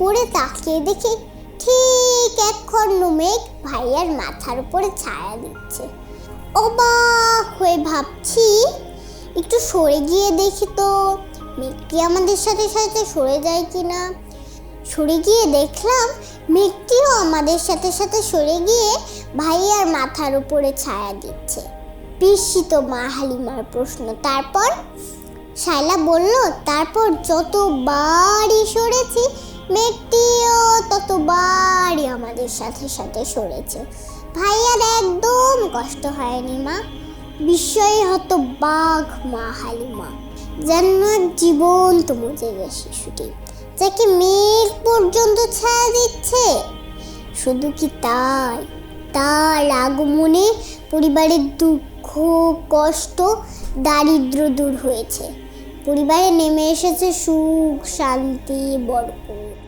পড়ে তাকিয়ে দেখি ঠিক এক খণ্ড মেঘ ভাইয়ার মাথার উপরে ছায়া দিচ্ছে। অবাক হয়ে ভাবছি, একটু সরে গিয়ে দেখি তো মেঘটি আমাদের সাথে সাথে সরে যায় কিনা। সরে গিয়ে দেখলাম মেঘটিও আমাদের সাথে সাথে সরে গিয়ে ভাইয়ার মাথার উপরে ছায়া দিচ্ছে। বিস্মিত মা হালিমার প্রশ্ন, তারপর? শায়লা বলল, তারপর যতবারই সরেছি মেঘটিও ততবারই আমাদের সাথে সাথে সরেছে। ভাইয়ার একদম কষ্ট হয়নি মা। বিস্ময়ে হতবাক মা হালিমা, যেন এক জীবন্ত মুজেজা শিশুটি যাকে মেঘ পর্যন্ত ছায়া দিচ্ছে। শুধু কি তাই, তার আগমনে পরিবারের দুঃখ, কষ্ট, দারিদ্র্য দূর হয়েছে। পরিবারে নেমে এসেছে সুখ, শান্তি, বরকত।